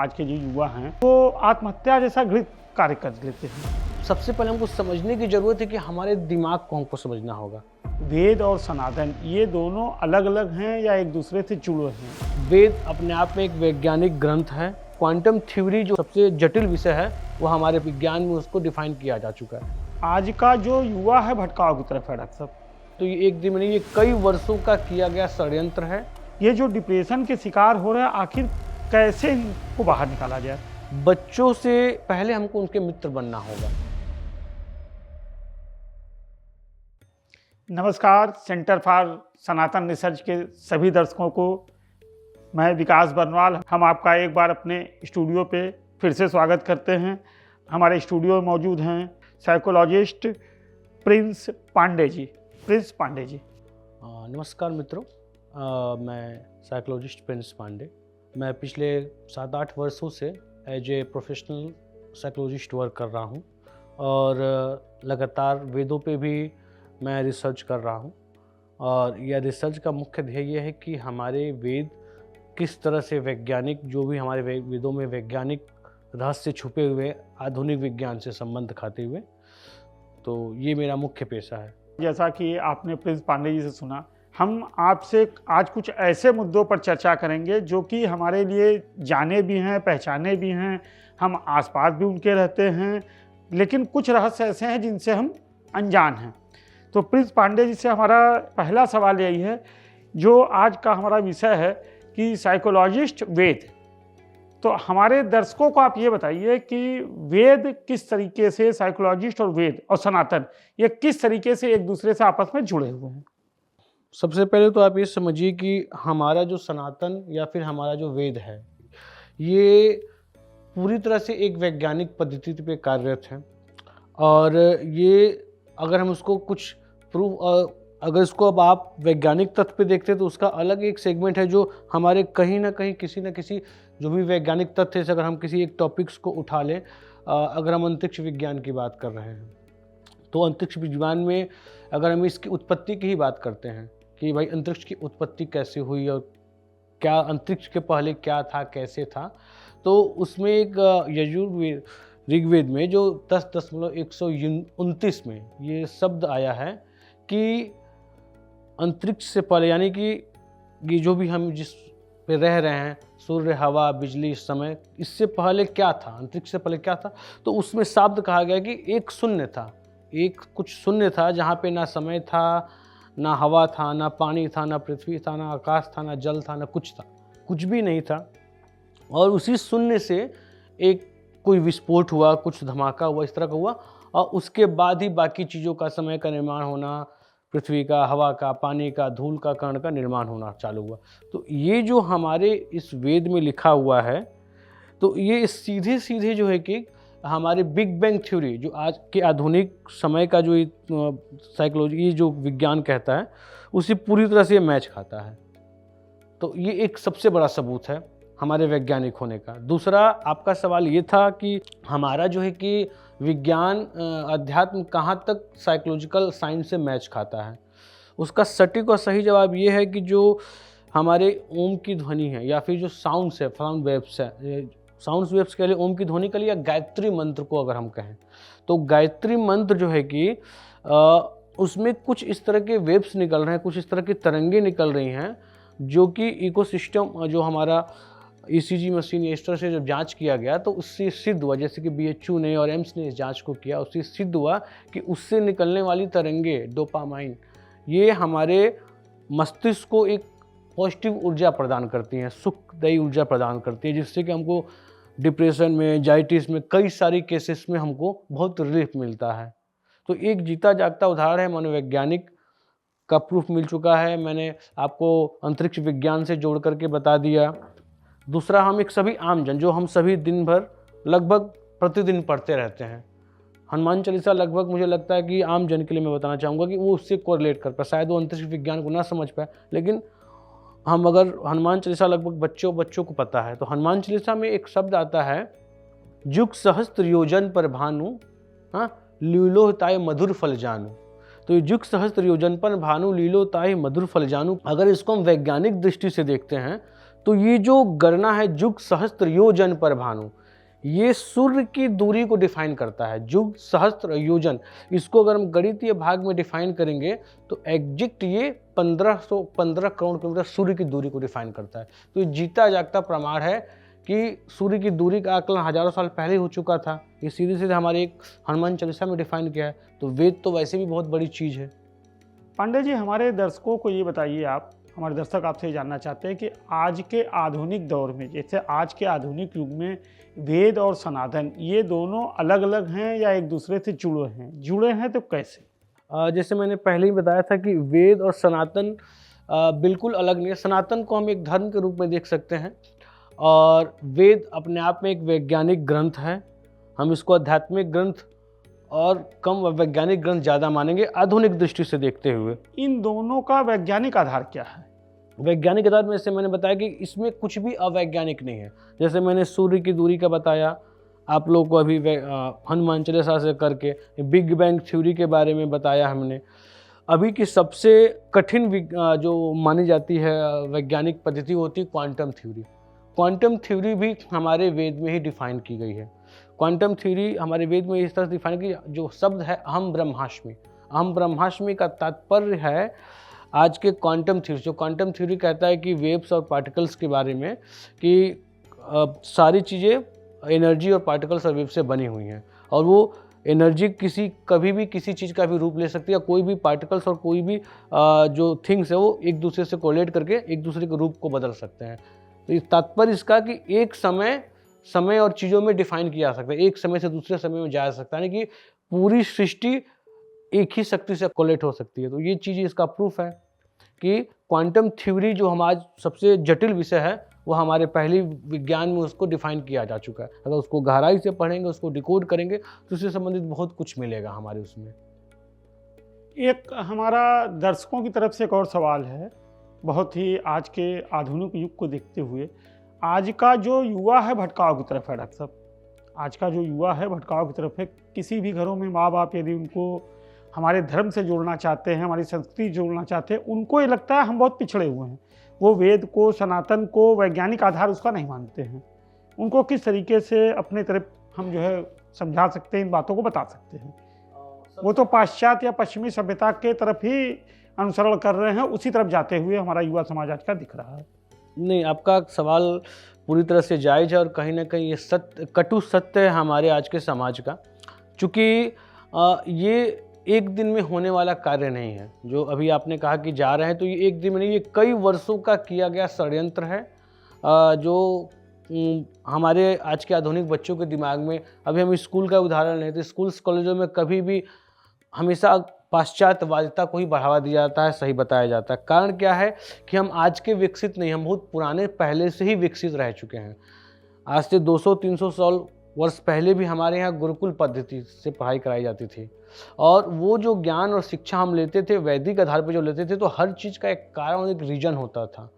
आज के जो युवा हैं वो आत्महत्या जैसा घृत कार्य कर लेते हैं। सबसे पहले हमको समझने की जरूरत है कि हमारे दिमाग को हमको समझना होगा। वेद और सनातन ये दोनों अलग अलग हैं या एक दूसरे से जुड़े हैं? वेद अपने आप में एक वैज्ञानिक ग्रंथ है। क्वांटम थ्योरी जो सबसे जटिल विषय है वो हमारे विज्ञान में उसको डिफाइन किया जा चुका है। आज का जो युवा है भटकाव की तरफ है डॉक्टर साहब। तो ये एक दिन में नहीं, ये कई वर्षों का किया गया षड्यंत्र है। ये जो डिप्रेशन के शिकार हो रहे हैं, आखिर कैसे इनको बाहर निकाला जाए? बच्चों से पहले हमको उनके मित्र बनना होगा। नमस्कार, सेंटर फॉर सनातन रिसर्च के सभी दर्शकों को मैं विकास बरनवाल, हम आपका एक बार अपने स्टूडियो पे फिर से स्वागत करते हैं। हमारे स्टूडियो में मौजूद हैं psychologist Prince Pandey ji. Prince Pandey ji, नमस्कार मित्रों, मैं साइकोलॉजिस्ट प्रिंस पांडे। मैं पिछले 7-8 वर्षों से as a professional psychologist work कर रहा हूँ और लगातार वेदों पे भी मैं रिसर्च कर रहा हूँ। और यह रिसर्च का मुख्य ध्येय ये है कि हमारे वेद किस तरह से वैज्ञानिक, जो भी हमारे वेदों में वैज्ञानिक रहस्य छुपे हुए आधुनिक विज्ञान से संबंध खाते हुए, तो ये मेरा मुख्य पेशा है। जैसा कि आपने प्रिंस पांडे जी से सुना, हम आपसे आज कुछ ऐसे मुद्दों पर चर्चा करेंगे जो कि हमारे लिए जाने भी हैं, पहचाने भी हैं, हम आसपास भी उनके रहते हैं, लेकिन कुछ रहस्य ऐसे हैं जिनसे हम अनजान हैं। तो प्रिंस पांडे जी से हमारा पहला सवाल यही है, जो आज का हमारा विषय है कि साइकोलॉजिस्ट वेद। तो हमारे दर्शकों को आप ये बताइए कि वेद किस तरीके से, साइकोलॉजिस्ट और वेद और सनातन, ये किस तरीके से एक दूसरे से आपस में जुड़े हुए हैं? सबसे पहले तो आप ये समझिए कि हमारा जो सनातन या फिर हमारा जो वेद है, ये पूरी तरह से एक वैज्ञानिक पद्धति पे कार्यरत है। और ये अगर हम उसको कुछ अगर इसको अब आप वैज्ञानिक तथ्य पे देखते हैं तो उसका अलग एक सेगमेंट है जो हमारे कहीं ना कहीं किसी न किसी जो भी वैज्ञानिक तथ्य से, अगर हम किसी एक टॉपिक्स को उठा लें, अगर हम अंतरिक्ष विज्ञान की बात कर रहे हैं तो अंतरिक्ष विज्ञान में अगर हम इसकी उत्पत्ति की ही बात करते हैं कि भाई अंतरिक्ष की उत्पत्ति कैसे हुई और क्या अंतरिक्ष के पहले क्या था, कैसे था, तो उसमें एक यजुर्वेद ऋग्वेद में जो 10.129 में ये शब्द आया है कि अंतरिक्ष से पहले, यानी कि ये जो भी हम जिस पे रह रहे हैं, सूर्य, हवा, बिजली, समय, इससे पहले क्या था, अंतरिक्ष से पहले क्या था, तो उसमें शब्द कहा गया कि एक शून्य था, एक कुछ शून्य था जहाँ पे ना समय था, ना हवा था, ना पानी था, ना पृथ्वी था, ना आकाश था, ना जल था, ना कुछ था, कुछ भी नहीं था। और उसी शून्य से एक कोई विस्फोट हुआ, कुछ धमाका हुआ, इस तरह का हुआ, और उसके बाद ही बाकी चीज़ों का, समय का निर्माण होना, पृथ्वी का, हवा का, पानी का, धूल का, कण का निर्माण होना चालू हुआ। तो ये जो हमारे इस वेद में लिखा हुआ है, तो ये सीधे सीधे जो है कि हमारे बिग बैंग थ्योरी, जो आज के आधुनिक समय का जो साइकोलॉजी, ये जो विज्ञान कहता है, उसी पूरी तरह से मैच खाता है। तो ये एक सबसे बड़ा सबूत है हमारे वैज्ञानिक होने का। दूसरा, आपका सवाल ये था कि हमारा जो है कि विज्ञान, अध्यात्म कहाँ तक साइकोलॉजिकल साइंस से मैच खाता है। उसका सटीक और सही जवाब ये है कि जो हमारे ओम की ध्वनि है या फिर जो साउंड्स है, साउंड वेव्स है, साउंड वेव्स के लिए ओम की ध्वनि के लिए, या गायत्री मंत्र को अगर हम कहें, तो गायत्री मंत्र जो है कि उसमें कुछ इस तरह के वेव्स निकल रहे हैं, कुछ इस तरह की तरंगे निकल रही हैं, जो कि इकोसिस्टम, जो हमारा ECG मशीन इस तरह से जब जांच किया गया तो उससे सिद्ध हुआ, जैसे कि BHU ने और एम्स ने इस जांच को किया, उससे सिद्ध हुआ कि उससे निकलने वाली तरंगे, डोपामाइन, ये हमारे मस्तिष्क को एक पॉजिटिव ऊर्जा प्रदान करती हैं, सुखदायी ऊर्जा प्रदान करती है, जिससे कि हमको डिप्रेशन में, एंजाइटीज में, कई सारी केसेस में हमको बहुत रिलीफ मिलता है। तो एक जीता जागता उदाहरण है, मनोवैज्ञानिक का प्रूफ मिल चुका है। मैंने आपको अंतरिक्ष विज्ञान से जोड़ करके बता दिया। दूसरा, हम एक सभी आमजन, जो हम सभी दिन भर लगभग प्रतिदिन पढ़ते रहते हैं, हनुमान चालीसा, लगभग मुझे लगता है कि आम जन के लिए मैं बताना चाहूँगा कि वो उससे कोरिलेट कर पाए। शायद वो अंतरिक्ष विज्ञान को ना समझ पाए, लेकिन हम अगर हनुमान चालीसा लगभग बच्चों को पता है, तो हनुमान चालीसा में एक शब्द आता है, युग सहस्त्र योजन पर भानु, लीलोताय मधुर फल जानू। तो युग सहस्त्र योजन पर भानु, लीलोताय मधुर फल जानू, अगर इसको हम वैज्ञानिक दृष्टि से देखते हैं तो ये जो गणना है जुग सहस्त्र योजन पर भानु, ये सूर्य की दूरी को डिफाइन करता है। जुग सहस्त्र योजन, इसको अगर हम गणितीय भाग में डिफाइन करेंगे तो एग्जैक्ट ये 1515 करोड़ किलोमीटर सूर्य की दूरी को डिफाइन करता है। तो ये जीता जागता प्रमाण है कि सूर्य की दूरी का आकलन हजारों साल पहले हो चुका था। ये सीधे सीधे हमारे एक हनुमान चालीसा में डिफाइन किया है। तो वेद तो वैसे भी बहुत बड़ी चीज़ है। पांडे जी, हमारे दर्शकों को ये बताइए, आप हमारे दर्शक आपसे ये जानना चाहते हैं कि आज के आधुनिक दौर में, जैसे आज के आधुनिक युग में वेद और सनातन ये दोनों अलग अलग हैं या एक दूसरे से जुड़े हैं तो कैसे? जैसे मैंने पहले ही बताया था कि वेद और सनातन बिल्कुल अलग नहीं है। सनातन को हम एक धर्म के रूप में देख सकते हैं और वेद अपने आप में एक वैज्ञानिक ग्रंथ है। हम इसको आध्यात्मिक ग्रंथ और कम वैज्ञानिक ग्रंथ ज़्यादा मानेंगे आधुनिक दृष्टि से देखते हुए। इन दोनों का वैज्ञानिक आधार क्या है? वैज्ञानिक आधार में से मैंने बताया कि इसमें कुछ भी अवैज्ञानिक नहीं है। जैसे मैंने सूर्य की दूरी का बताया आप लोगों को अभी हनुमान चालीसा से करके, बिग बैंग थ्योरी के बारे में बताया हमने। अभी की सबसे कठिन जो मानी जाती है वैज्ञानिक पद्धति होती है क्वांटम थ्योरी। क्वांटम थ्योरी भी हमारे वेद में ही डिफाइन की गई है। क्वांटम थ्योरी हमारे वेद में इस तरह से डिफाइन की, जो शब्द है अहम ब्रह्मास्मि, अहम ब्रह्मास्मि का तात्पर्य है आज के क्वांटम थ्योरी। जो क्वांटम थ्योरी कहता है कि वेव्स और पार्टिकल्स के बारे में कि सारी चीज़ें एनर्जी और पार्टिकल्स और वेव से बनी हुई हैं और वो एनर्जी कभी भी किसी चीज़ का भी रूप ले सकती है। कोई भी पार्टिकल्स और कोई भी जो थिंग्स है वो एक दूसरे से कोलेट करके एक दूसरे के रूप को बदल सकते हैं। तो इस तात्पर्य इसका कि एक समय और चीज़ों में डिफाइन किया जा सकता है, एक समय से दूसरे समय में जा सकता है, यानी कि पूरी सृष्टि एक ही शक्ति से कोलेट हो सकती है। तो ये चीज़ इसका प्रूफ है कि क्वांटम थ्योरी जो हम आज सबसे जटिल विषय है वो हमारे पहले विज्ञान में उसको डिफाइन किया जा चुका है। अगर उसको गहराई से पढ़ेंगे, उसको डिकोड करेंगे तो उससे संबंधित बहुत कुछ मिलेगा हमारे उसमें। एक हमारा दर्शकों की तरफ से एक और सवाल है, बहुत ही आज के आधुनिक युग को देखते हुए। आज का जो युवा है भटकाव की तरफ है डॉक्टर साहब, आज का जो युवा है भटकाव की तरफ है। किसी भी घरों में माँ बाप यदि उनको हमारे धर्म से जोड़ना चाहते हैं, हमारी संस्कृति जोड़ना चाहते हैं, उनको ये लगता है हम बहुत पिछड़े हुए हैं। वो वेद को, सनातन को वैज्ञानिक आधार उसका नहीं मानते हैं। उनको किस तरीके से अपने तरफ हम जो है समझा सकते हैं, इन बातों को बता सकते हैं? वो तो पाश्चात्य या पश्चिमी सभ्यता के तरफ ही अनुसरण कर रहे हैं, उसी तरफ जाते हुए हमारा युवा समाज आज का दिख रहा है। नहीं, आपका सवाल पूरी तरह से जायज़ है और कहीं ना कहीं ये कटु सत्य है हमारे आज के समाज का। चूँकि ये एक दिन में होने वाला कार्य नहीं है। जो अभी आपने कहा कि जा रहे हैं, तो ये एक दिन में नहीं, ये कई वर्षों का किया गया षड्यंत्र है जो हमारे आज के आधुनिक बच्चों के दिमाग में। अभी हम स्कूल का उदाहरण लें तो स्कूल्स कॉलेजों में कभी भी हमेशा पाश्चात्यवादिता को ही बढ़ावा दिया जाता है, सही बताया जाता है। कारण क्या है कि हम आज के विकसित नहीं, हम बहुत पुराने पहले से ही विकसित रह चुके हैं। आज से 200-300 वर्ष पहले भी हमारे यहाँ गुरुकुल पद्धति से पढ़ाई कराई जाती थी और वो जो ज्ञान और शिक्षा हम लेते थे वैदिक आधार पर जो लेते थे, तो हर चीज़ का एक कारण और एक रीजन होता था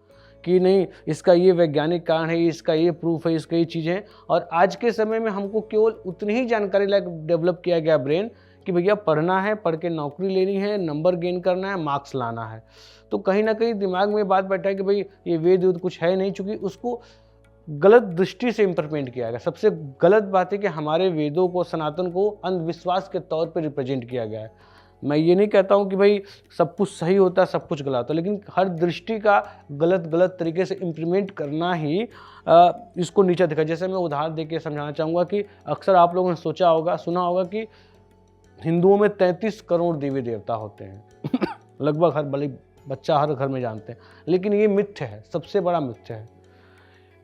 कि नहीं इसका ये वैज्ञानिक कारण है, इसका ये प्रूफ है, इसका ये चीज़ें हैं। और आज के समय में हमको केवल उतनी ही जानकारी लायक डेवलप किया गया ब्रेन कि भैया पढ़ना है, पढ़ के नौकरी लेनी है, नंबर गेन करना है, मार्क्स लाना है। तो कहीं ना कहीं दिमाग में बात बैठा है कि भाई ये वेद कुछ है नहीं, चूँकि उसको गलत दृष्टि से इंप्लीमेंट किया गया। सबसे गलत बात है कि हमारे वेदों को, सनातन को अंधविश्वास के तौर पे रिप्रेजेंट किया गया है। मैं ये नहीं कहता हूँ कि भाई सब कुछ सही होता है, सब कुछ गलत होता है, लेकिन हर दृष्टि का गलत तरीके से इम्प्लीमेंट करना ही इसको नीचा दिखा। जैसे मैं उदाहरण देके समझाना चाहूँगा कि अक्सर आप लोगों ने सोचा होगा, सुना होगा कि हिंदुओं में 33 करोड़ देवी देवता होते हैं लगभग हर बच्चा हर घर में जानते हैं, लेकिन ये मिथ्य है, सबसे बड़ा मिथ्य है।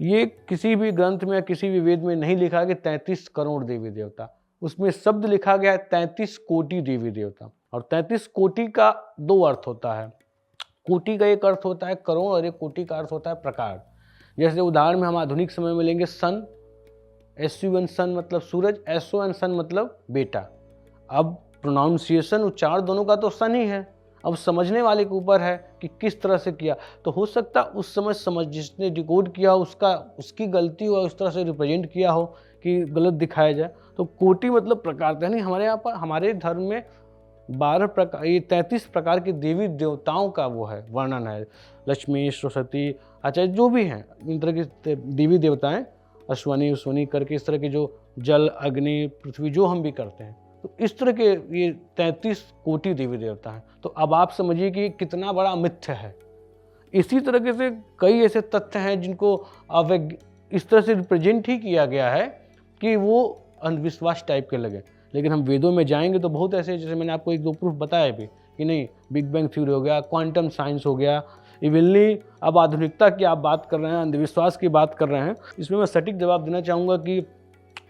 ये किसी भी ग्रंथ में या किसी भी वेद में नहीं लिखा कि 33 करोड़ देवी देवता, उसमें शब्द लिखा गया है 33 कोटि देवी देवता। और 33 कोटि का 2 अर्थ होता है। कोटि का एक अर्थ होता है करोड़ और एक कोटि का अर्थ होता है प्रकार। जैसे उदाहरण में हम आधुनिक समय में लेंगे सन, SUN सन मतलब सूरज, SON सन मतलब बेटा। अब प्रोनाउंसिएशन, उच्चारण दोनों का तो सन ही है। अब समझने वाले के ऊपर है कि किस तरह से किया। तो हो सकता उस समय जिसने डिकोड किया उसकी गलती हो, उस तरह से रिप्रेजेंट किया हो कि गलत दिखाया जाए। तो कोटि मतलब प्रकार, यानी हमारे यहाँ पर हमारे धर्म में 12 प्रकार, ये 33 प्रकार के देवी देवताओं का वो है वर्णन है। लक्ष्मी, सरस्वती, आचार्य जो भी हैं, इन तरह के देवी देवताएं, अश्वनी उश्वनी करके इस तरह के जो जल अग्नि पृथ्वी जो हम भी करते हैं, तो इस तरह के ये 33 कोटि देवी देवता हैं। तो अब आप समझिए कि कितना बड़ा मिथ्य है। इसी तरीके से कई ऐसे तथ्य हैं जिनको इस तरह से रिप्रेजेंट ही किया गया है कि वो अंधविश्वास टाइप के लगे। लेकिन हम वेदों में जाएंगे तो बहुत ऐसे, जैसे मैंने आपको एक दो प्रूफ बताया भी कि नहीं, बिग बैंग थ्योरी हो गया, क्वांटम साइंस हो गया, इवनली अब आधुनिकता की आप बात कर रहे हैं, अंधविश्वास की बात कर रहे हैं। इसमें मैं सटीक जवाब देना चाहूँगा कि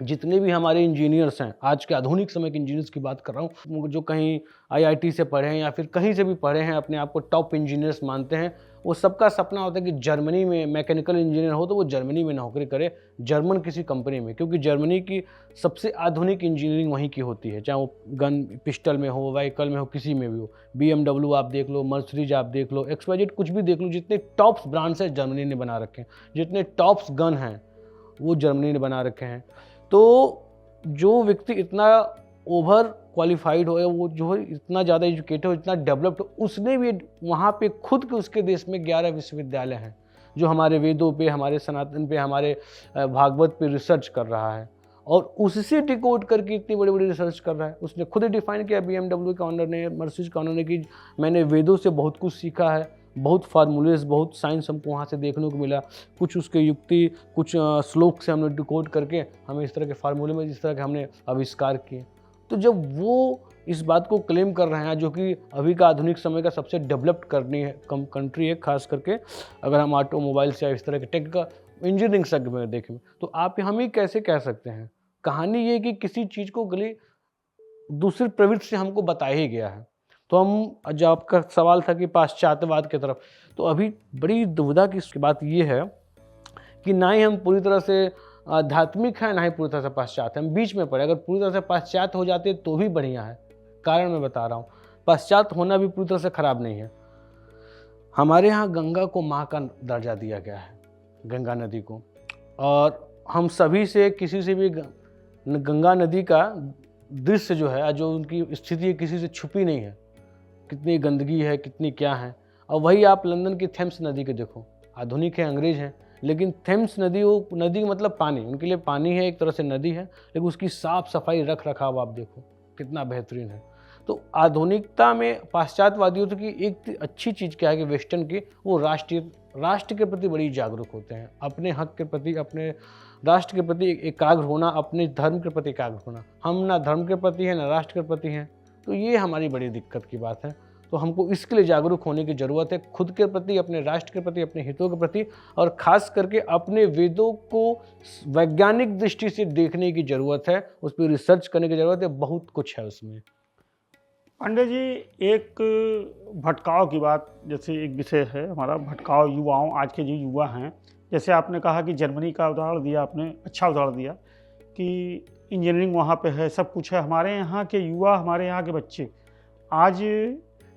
जितने भी हमारे इंजीनियर्स हैं, आज के आधुनिक समय के इंजीनियर्स की बात कर रहा हूँ, जो कहीं आईआईटी से पढ़े हैं या फिर कहीं से भी पढ़े हैं, अपने आप को टॉप इंजीनियर्स मानते हैं, वो सबका सपना होता है कि जर्मनी में मैकेनिकल इंजीनियर हो तो वो जर्मनी में नौकरी करे, जर्मन किसी कंपनी में, क्योंकि जर्मनी की सबसे आधुनिक इंजीनियरिंग वहीं की होती है, चाहे वो गन पिस्टल में हो, व्हीकल में हो, किसी में भी हो। BMW आप देख लो, मर्सिडीज आप देख लो, XYZ कुछ भी देख लो, जितने टॉप्स ब्रांड्स हैं जर्मनी ने बना रखे हैं, जितने टॉप्स गन हैं वो जर्मनी ने बना रखे हैं। तो जो व्यक्ति इतना ओवर क्वालिफाइड हो, वो जो है इतना ज़्यादा एजुकेटेड हो, इतना डेवलप्ड हो, उसने भी वहाँ पे खुद के उसके देश में 11 विश्वविद्यालय हैं जो हमारे वेदों पे, हमारे सनातन पे, हमारे भागवत पे रिसर्च कर रहा है और उससे डिकोड करके इतनी बड़ी बड़ी रिसर्च कर रहा है। उसने खुद ही डिफाइन किया, BMW के ऑनर ने, मर्सिडीज के ऑनर ने, कि मैंने वेदों से बहुत कुछ सीखा है, बहुत फार्मूलेज, बहुत साइंस हमको वहाँ से देखने को मिला, कुछ उसके युक्ति, कुछ श्लोक से हमने डिकोड करके हमें इस तरह के फार्मूले में इस तरह के हमने आविष्कार किए। तो जब वो इस बात को क्लेम कर रहे हैं, जो कि अभी का आधुनिक समय का सबसे डेवलप्ड कंट्री है, खास करके अगर हम ऑटोमोबाइल्स या इस तरह के टेक का इंजीनियरिंग सेक्टर में देखें, तो आप हम ही कैसे कह सकते हैं। कहानी ये कि किसी चीज़ को गली दूसरी प्रवृत्ति से हमको बताया ही गया है। तो हम, जो आपका सवाल था कि पाश्चात्यवाद की तरफ, तो अभी बड़ी दुविधा की बात ये है कि ना ही हम पूरी तरह से आध्यात्मिक है, ना ही पूरी तरह से पाश्चात्य, हम बीच में पड़े। अगर पूरी तरह से पाश्चात्य हो जाते तो भी बढ़िया है। कारण मैं बता रहा हूँ, पाश्चात्य होना भी पूरी तरह से खराब नहीं है। हमारे यहाँ गंगा को माँ का दर्जा दिया गया है, गंगा नदी को, और हम सभी से, किसी से भी गंगा नदी का दृश्य जो है, जो उनकी स्थिति है, किसी से छुपी नहीं है, कितनी गंदगी है, कितनी क्या है। और वही आप लंदन की थेम्स नदी के देखो, आधुनिक है, अंग्रेज हैं, लेकिन थेम्स नदी, वो नदी मतलब पानी, उनके लिए पानी है, एक तरह से नदी है, लेकिन उसकी साफ सफाई रख रखाव आप देखो कितना बेहतरीन है। तो आधुनिकता में पाश्चात्यवादियों की एक अच्छी चीज़ क्या है कि वेस्टर्न की, वो राष्ट्र के प्रति बड़ी जागरूक होते हैं, अपने हक के प्रति, अपने राष्ट्र के प्रति एकाग्र होना, अपने धर्म के प्रति एकाग्र होना। हम ना धर्म के प्रति हैं, ना राष्ट्र के प्रति हैं, तो ये हमारी बड़ी दिक्कत की बात है। तो हमको इसके लिए जागरूक होने की ज़रूरत है, खुद के प्रति, अपने राष्ट्र के प्रति, अपने हितों के प्रति, और ख़ास करके अपने वेदों को वैज्ञानिक दृष्टि से देखने की ज़रूरत है, उस पर रिसर्च करने की ज़रूरत है, बहुत कुछ है उसमें। पांडे जी, एक भटकाव की बात, जैसे एक विषय है हमारा भटकाव युवाओं, आज के जो युवा हैं, जैसे आपने कहा कि जर्मनी का उदाहरण दिया आपने, अच्छा उदाहरण दिया कि इंजीनियरिंग वहाँ पे है, सब कुछ है। हमारे यहाँ के युवा, हमारे यहाँ के बच्चे आज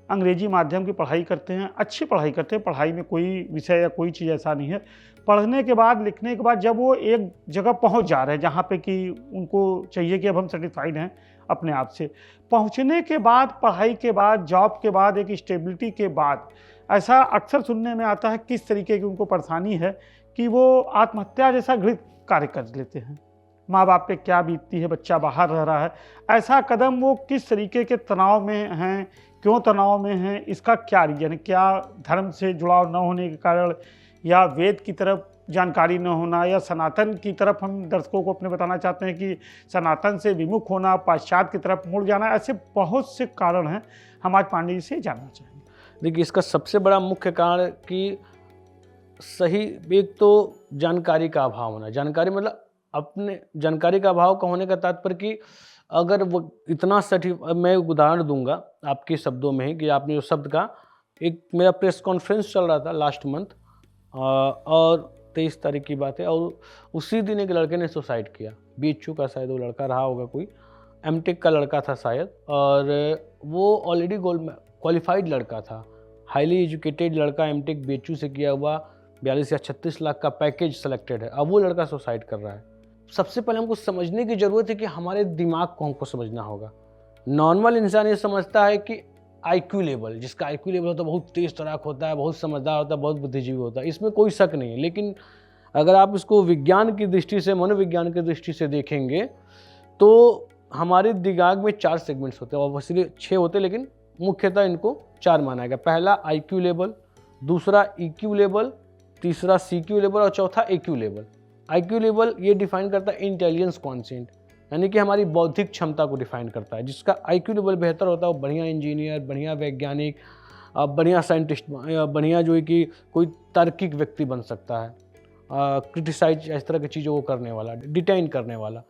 अंग्रेजी माध्यम की पढ़ाई करते हैं, अच्छी पढ़ाई करते हैं, पढ़ाई में कोई विषय या कोई चीज़ ऐसा नहीं है। पढ़ने के बाद, लिखने के बाद जब वो एक जगह पहुंच जा रहे हैं जहाँ पे कि उनको चाहिए कि अब हम सेटिस्फाइड हैं अपने आप से, पहुंचने के बाद, पढ़ाई के बाद, जॉब के बाद, एक स्टेबिलिटी के बाद, ऐसा अक्सर सुनने में आता है किस तरीके की उनको परेशानी है कि वो आत्महत्या जैसा घृत कार्य कर लेते हैं। माँ बाप पे क्या बीतती है, बच्चा बाहर रह रहा है, ऐसा कदम वो किस तरीके के तनाव में हैं, क्यों तनाव में हैं, इसका क्या रीजन है? क्या धर्म से जुड़ाव न होने के कारण, या वेद की तरफ जानकारी न होना, या सनातन की तरफ हम दर्शकों को अपने बताना चाहते हैं कि सनातन से विमुख होना, पाश्चात्य की तरफ मुड़ जाना, ऐसे बहुत से कारण हैं, हम आज पांडे जी से जानना चाहेंगे। देखिए, इसका सबसे बड़ा मुख्य कारण कि सही, एक तो जानकारी का अभाव होना। जानकारी मतलब अपने जानकारी का अभाव का होने का तात्पर्य कि अगर वो इतना सटीक, मैं उदाहरण दूंगा आपके शब्दों में ही कि आपने जो शब्द का, एक मेरा प्रेस कॉन्फ्रेंस चल रहा था लास्ट मंथ, और 23 तारीख की बात है, और उसी दिन एक लड़के ने सुसाइड किया। BHU का शायद वो लड़का रहा होगा, कोई MTech का लड़का था शायद, और वो ऑलरेडी क्वालिफाइड लड़का था, हाईली एजुकेटेड लड़का, MTech BHU से किया हुआ, 42 या 36 लाख का पैकेज सेलेक्टेड है। अब वो लड़का सुसाइड कर रहा है। सबसे पहले हमको समझने की ज़रूरत है कि हमारे दिमाग को हमको समझना होगा। नॉर्मल इंसान ये समझता है कि आईक्यू लेवल, जिसका आईक्यू लेवल होता है बहुत तेज तराक होता है, बहुत समझदार होता है, बहुत बुद्धिजीवी होता है, इसमें कोई शक नहीं है। लेकिन अगर आप इसको विज्ञान की दृष्टि से, मनोविज्ञान की दृष्टि से देखेंगे तो हमारे दिमाग में 4 सेगमेंट्स होते हैं, और वैसे 6 होते हैं, लेकिन मुख्यतः इनको 4 माना गया। पहला आईक्यू लेवल, दूसरा ईक्यू लेवल, तीसरा सीक्यू लेवल और चौथा एक्यू लेवल। आईक्यू लेवल ये डिफाइन करता है इंटेलिजेंस क्वॉशेंट, यानी कि हमारी बौद्धिक क्षमता को डिफाइन करता है। जिसका आईक्यू लेवल बेहतर होता है वो बढ़िया इंजीनियर, बढ़िया वैज्ञानिक, बढ़िया साइंटिस्ट, बढ़िया जो है कि कोई तार्किक व्यक्ति बन सकता है, क्रिटिसाइज इस तरह की चीज़ों को करने वाला, डिटेन करने वाला।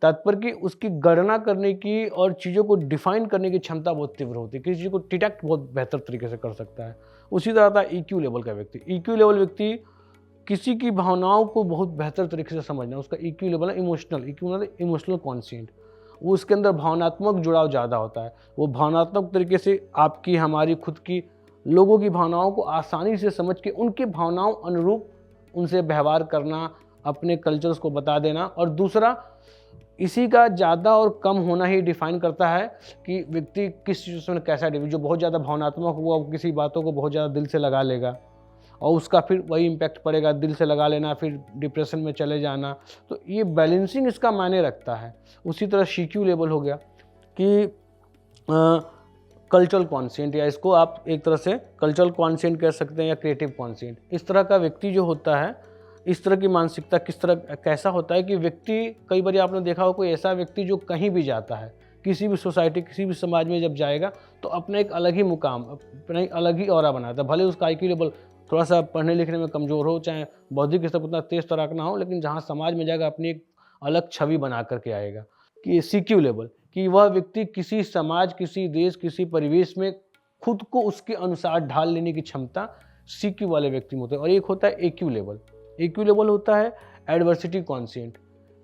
तात्पर्य कि उसकी गणना करने की और चीज़ों को डिफाइन करने की क्षमता बहुत तीव्र होती है, किसी चीज़ को डिटेक्ट बहुत बेहतर तरीके से कर सकता है। उसी तरह था ईक्यू लेवल का व्यक्ति। ईक्यू लेवल व्यक्ति किसी की भावनाओं को बहुत बेहतर तरीके से समझना, उसका ईक्यू लेवल है इमोशनल। ईक्यू मतलब इमोशनल कॉन्शियंट, वो उसके अंदर भावनात्मक जुड़ाव ज़्यादा होता है। वो भावनात्मक तरीके से आपकी, हमारी, खुद की, लोगों की भावनाओं को आसानी से समझ के उनकी भावनाओं अनुरूप उनसे व्यवहार करना, अपने कल्चर्स को बता देना। और दूसरा, इसी का ज़्यादा और कम होना ही डिफाइन करता है कि व्यक्ति किस सिचुएशन में कैसा डिफाइन। जो बहुत ज़्यादा भावनात्मक हुआ, वो किसी बातों को बहुत ज़्यादा दिल से लगा लेगा और उसका फिर वही इम्पैक्ट पड़ेगा, दिल से लगा लेना, फिर डिप्रेशन में चले जाना। तो ये बैलेंसिंग इसका मायने रखता है। उसी तरह सीक्यू लेवल हो गया कि कल्चरल कॉन्शियंट, या इसको आप एक तरह से कल्चरल कॉन्शियंट कह सकते हैं या क्रिएटिव कॉन्शियंट। इस तरह का व्यक्ति जो होता है, इस तरह की मानसिकता किस तरह कैसा होता है कि व्यक्ति, कई बार आपने देखा हो कोई ऐसा व्यक्ति जो कहीं भी जाता है, किसी भी सोसाइटी, किसी भी समाज में जब जाएगा तो अपना एक अलग ही मुकाम, अपना एक अलग ही ऑरा बनाता है। भले उसका आईक्यू लेवल थोड़ा सा पढ़ने लिखने में कमज़ोर हो, चाहे बौद्धिक स्तर पर उतना तेज तराक ना हो, लेकिन जहाँ समाज में जाएगा अपनी एक अलग छवि बना करके आएगा। कि सीक्यू लेवल, कि वह व्यक्ति किसी समाज, किसी देश, किसी परिवेश में खुद को उसके अनुसार ढाल लेने की क्षमता सीक्यू वाले व्यक्ति में होता है। और एक होता है एक्यू लेवल। एक्यू लेवल होता है एडवर्सिटी कॉन्शियंट,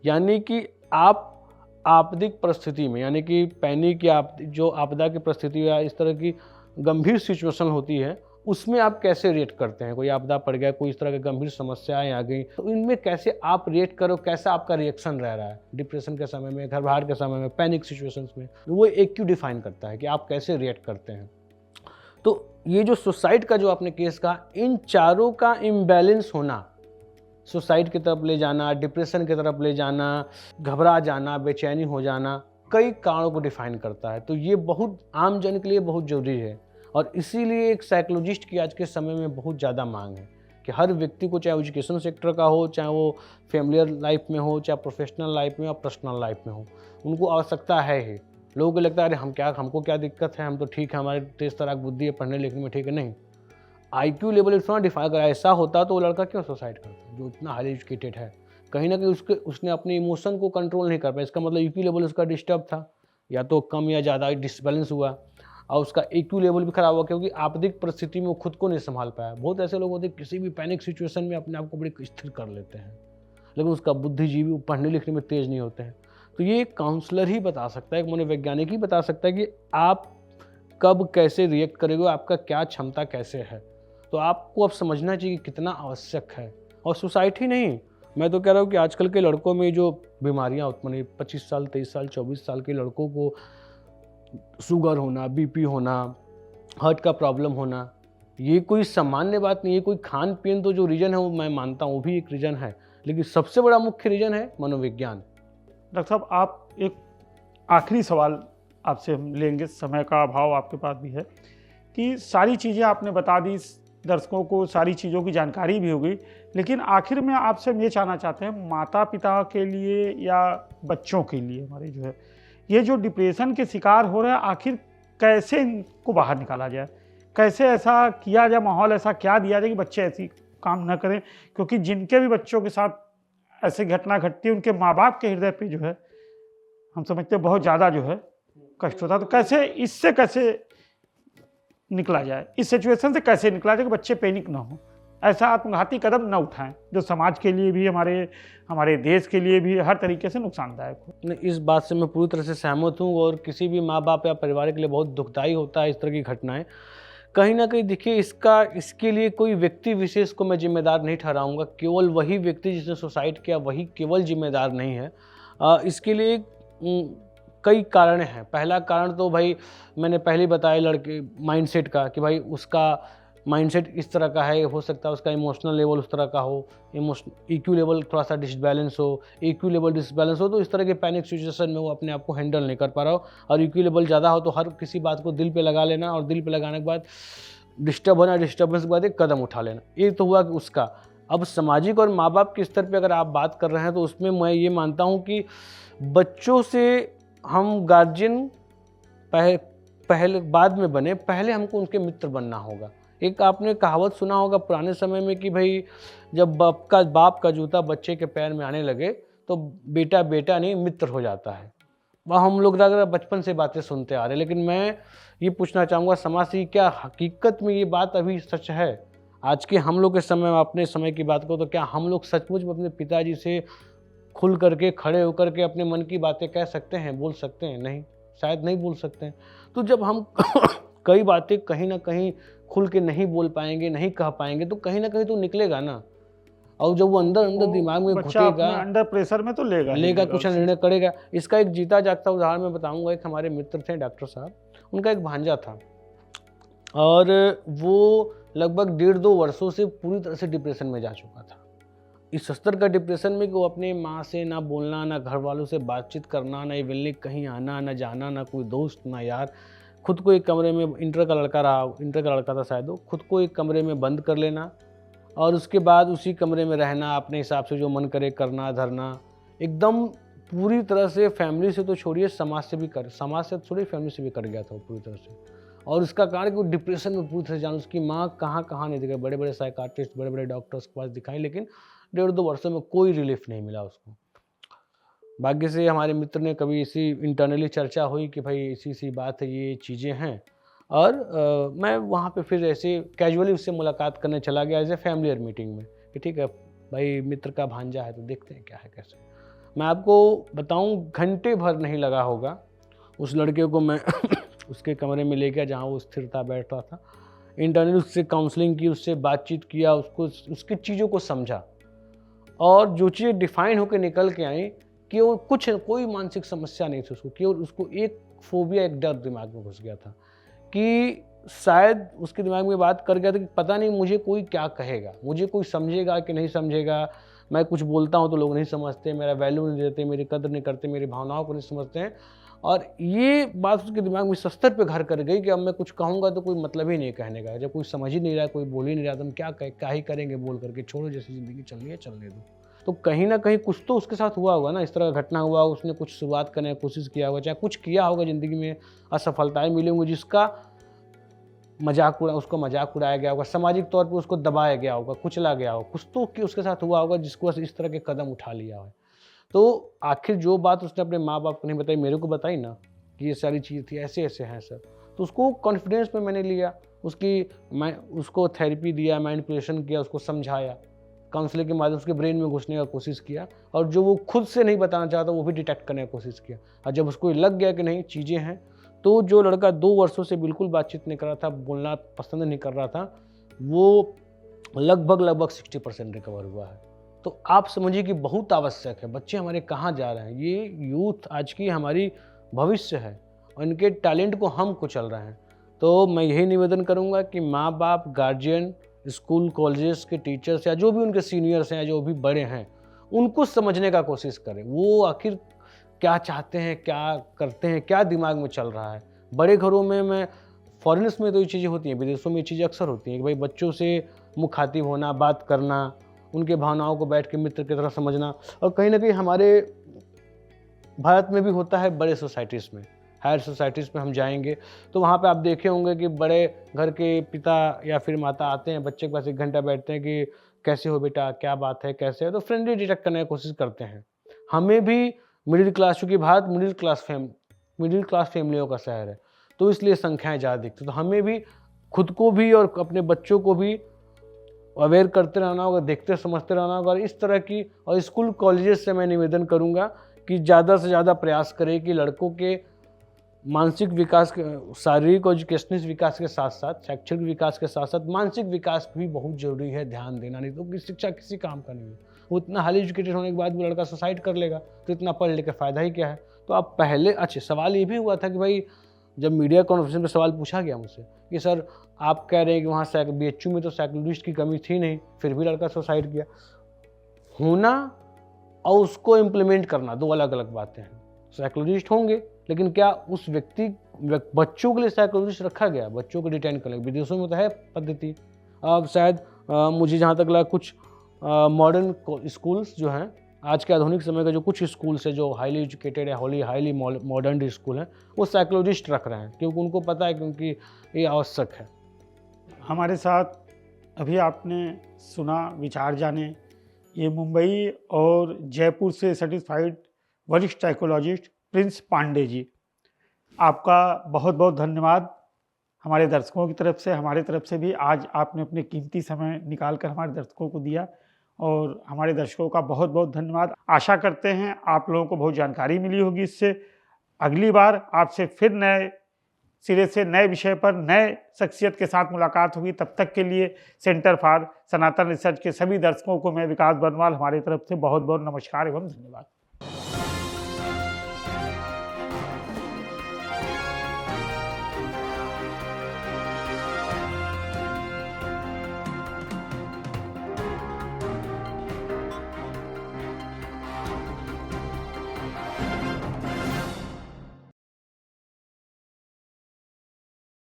यानी कि आप आपदिक परिस्थिति में, यानी कि पैनिक या जो आपदा की परिस्थिति या इस तरह की गंभीर सिचुएशन होती है, उसमें आप कैसे रिएक्ट करते हैं। कोई आपदा पड़ गया, कोई इस तरह की गंभीर समस्याएं आ गई, तो इनमें कैसे आप रिएक्ट करो, कैसा आपका रिएक्शन रह रहा है डिप्रेशन के समय में, घबराहट के समय में, पैनिक सिचुएशंस में, वो एक्यू डिफाइन करता है कि आप कैसे रिएक्ट करते हैं। तो ये जो सुसाइड का जो आपने केस कहा, इन चारों का इम्बैलेंस होना, सुसाइड की तरफ ले जाना, डिप्रेशन की तरफ ले जाना, घबरा जाना, बेचैनी हो जाना, कई कारणों को डिफाइन करता है। तो ये बहुत आम जन के लिए बहुत ज़रूरी है, और इसीलिए एक साइकोलॉजिस्ट की आज के समय में बहुत ज़्यादा मांग है कि हर व्यक्ति को, चाहे एजुकेशन सेक्टर का हो, चाहे वो फैमिलियर लाइफ में हो, चाहे प्रोफेशनल लाइफ में या पर्सनल लाइफ में हो, उनको आवश्यकता है ही। लोगों को लगता है अरे हमको क्या दिक्कत है, हम तो ठीक है, हमारे तेज तराक बुद्धि है, पढ़ने लिखने में ठीक है। नहीं, आईक्यू लेवल इतना डिफाइन करा, ऐसा होता तो वो लड़का क्यों सुसाइड करता जो इतना हाईली एजुकेटेड है। कहीं ना कहीं उसने अपने इमोशन को कंट्रोल नहीं कर पाया। इसका मतलब ईक्यू लेवल उसका डिस्टर्ब था, या तो कम या ज़्यादा डिसबैलेंस हुआ, और उसका एक्यू लेवल भी खराब हुआ क्योंकि आपदिक परिस्थिति में वो खुद को नहीं संभाल पाया। बहुत ऐसे लोग होते हैं किसी भी पैनिक सिचुएशन में अपने आप को बड़े स्थिर कर लेते हैं, लेकिन उसका बुद्धिजीवी, पढ़ने लिखने में तेज़ नहीं होते हैं। तो ये एक काउंसलर ही बता सकता है, एक मनोवैज्ञानिक ही बता सकता है कि आप कब कैसे रिएक्ट करेंगे, आपका क्या क्षमता कैसे है। तो आपको अब समझना चाहिए कि कितना आवश्यक है। और सोसाइटी नहीं, मैं तो कह रहा हूँ कि आजकल के लड़कों में जो बीमारियाँ उत्पन्न, 25 साल, 23 साल, 24 साल के लड़कों को शुगर होना, बीपी होना, हार्ट का प्रॉब्लम होना, ये कोई सामान्य बात नहीं है। कोई खान पीन तो जो रीज़न है वो मैं मानता हूँ, वो भी एक रीज़न है, लेकिन सबसे बड़ा मुख्य रीज़न है मनोविज्ञान। डॉक्टर साहब, आप एक आखिरी सवाल आपसे हम लेंगे, समय का अभाव आपके पास भी है, कि सारी चीज़ें आपने बता दी दर्शकों को, सारी चीज़ों की जानकारी भी हो गई, लेकिन आखिर में आपसे हम ये जानना चाहते हैं, माता पिता के लिए या बच्चों के लिए, हमारे जो है ये जो डिप्रेशन के शिकार हो रहे हैं, आखिर कैसे इनको बाहर निकाला जाए, कैसे ऐसा किया जाए, माहौल ऐसा क्या दिया जाए कि बच्चे ऐसी काम न करें। क्योंकि जिनके भी बच्चों के साथ ऐसी घटना घटती है, उनके माँ बाप के हृदय पे जो है हम समझते हैं बहुत ज़्यादा जो है कष्ट होता है। तो कैसे इससे कैसे निकला जाए, इस सिचुएशन से कैसे निकला जाए कि बच्चे पैनिक ना हो, ऐसा आत्मघाती कदम न उठाएं जो समाज के लिए भी, हमारे देश के लिए भी हर तरीके से नुकसानदायक हो। इस बात से मैं पूरी तरह से सहमत हूँ, और किसी भी माँ बाप या परिवार के लिए बहुत दुखदायी होता है इस तरह की घटनाएं। कहीं ना कहीं देखिए, इसके लिए कोई व्यक्ति विशेष को मैं जिम्मेदार नहीं ठहराऊंगा। केवल वही व्यक्ति जिसने सुसाइड किया वही केवल जिम्मेदार नहीं है। इसके लिए कई कारण हैं। पहला कारण तो भाई मैंने पहले ही बताया, लड़के माइंडसेट का, कि भाई उसका माइंडसेट इस तरह का है, हो सकता है उसका इमोशनल लेवल उस तरह का हो, ईक्यू लेवल थोड़ा सा डिसबैलेंस हो, ईक्यू लेवल डिसबैलेंस हो तो इस तरह के पैनिक सिचुएशन में वो अपने आप को हैंडल नहीं कर पा रहा हो, और ईक्यू लेवल ज़्यादा हो तो हर किसी बात को दिल पे लगा लेना, और दिल पे लगाने के बाद डिस्टर्ब होना, डिस्टर्बेंस के बाद एक कदम उठा लेना। ये तो हुआ कि उसका। अब सामाजिक और माँ बाप के स्तर पे अगर आप बात कर रहे हैं तो उसमें मैं ये मानता हूँ कि बच्चों से हम गार्जियन पहले बाद में बने, पहले हमको उनके मित्र बनना होगा। एक आपने कहावत सुना होगा पुराने समय में कि भाई जब बाप का जूता बच्चे के पैर में आने लगे तो बेटा बेटा नहीं मित्र हो जाता है। वह हम लोग बचपन से बातें सुनते आ रहे हैं, लेकिन मैं ये पूछना चाहूँगा समाज से क्या हकीकत में ये बात अभी सच है? आज के हम लोग के समय में, अपने समय की बात करो तो क्या हम लोग सचमुच में अपने पिताजी से खुल करके खड़े होकर के अपने मन की बातें कह सकते हैं, बोल सकते हैं? नहीं, शायद नहीं बोल सकते हैं। तो जब हम कई बातें कहीं ना कहीं खुल के नहीं बोल पाएंगे, नहीं कह पाएंगे, तो कहीं ना कहीं तो निकलेगा ना, और जब वो अंदर अंदर दिमाग में बच्चा घुटेगा, अपने अंडर प्रेशर में तो लेगा कुछ निर्णय करेगा। इसका एक जीता जागता उदाहरण मैं बताऊंगा। एक हमारे मित्र थे डॉक्टर साहब, उनका एक भांजा था, और वो लगभग 1.5-2 वर्षों से पूरी तरह से डिप्रेशन में जा चुका था। इस स्तर का डिप्रेशन में कि वो अपने माँ से ना बोलना, ना घर वालों से बातचीत करना, ना इवनली कहीं आना, ना जाना, ना कोई दोस्त, ना यार, खुद को एक कमरे में, इंटर का लड़का था शायद वो, खुद को एक कमरे में बंद कर लेना, और उसके बाद उसी कमरे में रहना, अपने हिसाब से जो मन करे करना धरना, एकदम पूरी तरह से। फैमिली से तो छोड़िए, समाज से छोड़िए, फैमिली से भी कट गया था वो पूरी तरह से। और इसका कारण कि वो डिप्रेशन में पूरी तरह से जान, उसकी माँ कहाँ नहीं दिखाई, बड़े बड़े साइकाट्रिस्ट, बड़े बड़े डॉक्टर्स के पास दिखाई, लेकिन 1.5-2 वर्षों में कोई रिलीफ नहीं मिला उसको। भाग्य से हमारे मित्र ने कभी इसी इंटरनली चर्चा हुई कि भाई ऐसी बात है, ये चीज़ें हैं, और मैं वहाँ पे फिर ऐसे कैजुअली उससे मुलाकात करने चला गया एज ए फैमिलियर मीटिंग में, कि ठीक है भाई मित्र का भांजा है तो देखते हैं क्या है कैसे। मैं आपको बताऊँ, घंटे भर नहीं लगा होगा उस लड़के को मैं उसके कमरे में ले गया जहाँ वो स्थिरता बैठ रहा था। इंटरनली उससे काउंसलिंग की, उससे बातचीत किया, उसकी चीज़ों को समझा, और जो चीज़ें डिफाइन होकर निकल के आई कि वो कोई मानसिक समस्या नहीं थी उसको, केवल उसको एक फोबिया, एक डर दिमाग में घुस गया था कि शायद उसके दिमाग में बात कर गया था कि पता नहीं मुझे कोई क्या कहेगा, मुझे कोई समझेगा कि नहीं समझेगा, मैं कुछ बोलता हूँ तो लोग नहीं समझते, मेरा वैल्यू नहीं देते, मेरी कदर नहीं करते, मेरी भावनाओं को नहीं समझते हैं। और ये बात उसके दिमाग में इस स्तर पे घर कर गई कि अब मैं कुछ कहूँगा तो कोई मतलब ही नहीं कहने का, जब कोई समझ ही नहीं रहा, कोई बोल ही नहीं रहा, तो हम क्या ही करेंगे बोल करके, छोड़ो, जैसी ज़िंदगी चलनी है चलने दो। तो कहीं ना कहीं कुछ तो उसके साथ हुआ होगा ना, इस तरह का घटना हुआ, उसने कुछ शुरुआत करने की कोशिश किया होगा, चाहे कुछ किया होगा ज़िंदगी में, असफलताएं मिली होंगी, जिसका उसको मजाक उड़ाया गया होगा, सामाजिक तौर पे उसको दबाया गया होगा, कुचला गया होगा, कुछ तो कि उसके साथ हुआ होगा जिसको इस तरह के कदम उठा लिया है। तो आखिर जो बात उसने अपने माँ बाप को नहीं बताई, मेरे को बताई ना कि ये सारी चीज़ थी, ऐसे ऐसे हैं सर, तो उसको कॉन्फिडेंस में मैंने लिया, उसको थेरेपी दिया, मैनिपुलेशन किया, उसको समझाया, काउंसलिंग के माध्यम से उसके ब्रेन में घुसने का कोशिश किया, और जो वो खुद से नहीं बताना चाहता वो भी डिटेक्ट करने की कोशिश किया। और जब उसको लग गया कि नहीं चीज़ें हैं, तो जो लड़का 2 वर्षों से बिल्कुल बातचीत नहीं कर रहा था, बोलना पसंद नहीं कर रहा था, वो लगभग 60% रिकवर हुआ है। तो आप समझिए कि बहुत आवश्यक है। बच्चे हमारे कहाँ जा रहे हैं, ये यूथ आज की हमारी भविष्य है, और इनके टैलेंट को हम कुचल रहे हैं। तो मैं यही निवेदन करूँगा कि माँ बाप, गार्जियन, स्कूल कॉलेजेस के टीचर्स, या जो भी उनके सीनियर्स हैं, या जो भी बड़े हैं, उनको समझने का कोशिश करें, वो आखिर क्या चाहते हैं, क्या करते हैं, क्या दिमाग में चल रहा है। बड़े घरों में फॉरेनर्स में तो ये चीज़ें होती हैं, विदेशों में ये चीज़ें अक्सर होती हैं कि भाई बच्चों से मुखातिब होना, बात करना, उनके भावनाओं को बैठ के मित्र की तरह समझना। और कहीं ना कहीं हमारे भारत में भी होता है, बड़े सोसाइटीज़ में, हायर सोसाइटीज़ में हम जाएंगे तो वहाँ पे आप देखे होंगे कि बड़े घर के पिता या फिर माता आते हैं, बच्चे के पास 1 घंटा बैठते हैं कि कैसे हो बेटा, क्या बात है, कैसे है, तो फ्रेंडली डिटेक्ट करने की कोशिश करते हैं। हमें भी मिडिल क्लास, चूँकि भारत मिडिल क्लास फैमिलियों का शहर है, तो इसलिए संख्याएँ ज़्यादा दिखती, तो हमें भी खुद को भी और अपने बच्चों को भी अवेयर करते रहना होगा, देखते समझते रहना होगा। और इस तरह की, और स्कूल कॉलेजेस से मैं निवेदन करूँगा कि ज़्यादा से ज़्यादा प्रयास करें कि लड़कों के मानसिक विकास, शारीरिक और एजुकेशनल विकास के साथ साथ, शैक्षणिक विकास के साथ साथ मानसिक विकास भी बहुत जरूरी है, ध्यान देना, नहीं तो शिक्षा किसी काम का नहीं है। वो इतना हाईली एजुकेटेड होने के बाद वो लड़का सुसाइड कर लेगा, तो इतना पढ़ लिख के फ़ायदा ही क्या है। तो अब पहले अच्छा सवाल ये भी हुआ था कि भाई जब मीडिया कॉन्फ्रेंस में सवाल पूछा गया मुझसे कि सर आप कह रहे हैं कि वहाँ BHU में तो साइकोलॉजिस्ट की कमी थी नहीं, फिर भी लड़का सुसाइड किया। होना और उसको इम्प्लीमेंट करना दो अलग अलग बातें हैं। साइकोलॉजिस्ट होंगे, लेकिन क्या उस बच्चों के लिए साइकोलॉजिस्ट रखा गया, बच्चों को डिटेन करने, विदेशों में तो है पद्धति। अब शायद मुझे जहाँ तक लगा कुछ मॉडर्न स्कूल्स जो हैं, आज के आधुनिक समय का जो कुछ स्कूल्स है जो हाईली एजुकेटेड है, हाईली मॉडर्न स्कूल हैं, वो साइकोलॉजिस्ट रख रहे हैं क्योंकि उनको पता है क्योंकि ये आवश्यक है। हमारे साथ अभी आपने सुना विचार जाने, ये मुंबई और जयपुर से सर्टिफाइड वरिष्ठ साइकोलॉजिस्ट प्रिंस पांडे जी, आपका बहुत बहुत धन्यवाद। हमारे दर्शकों की तरफ से, हमारे तरफ से भी आज आपने अपने कीमती समय निकाल कर हमारे दर्शकों को दिया और हमारे दर्शकों का बहुत बहुत धन्यवाद। आशा करते हैं आप लोगों को बहुत जानकारी मिली होगी इससे। अगली बार आपसे फिर नए सिरे से नए विषय पर नए शख्सियत के साथ मुलाकात होगी। तब तक के लिए सेंटर फॉर सनातन रिसर्च के सभी दर्शकों को मैं विकास बर्नवाल हमारी तरफ से बहुत बहुत नमस्कार एवं धन्यवाद।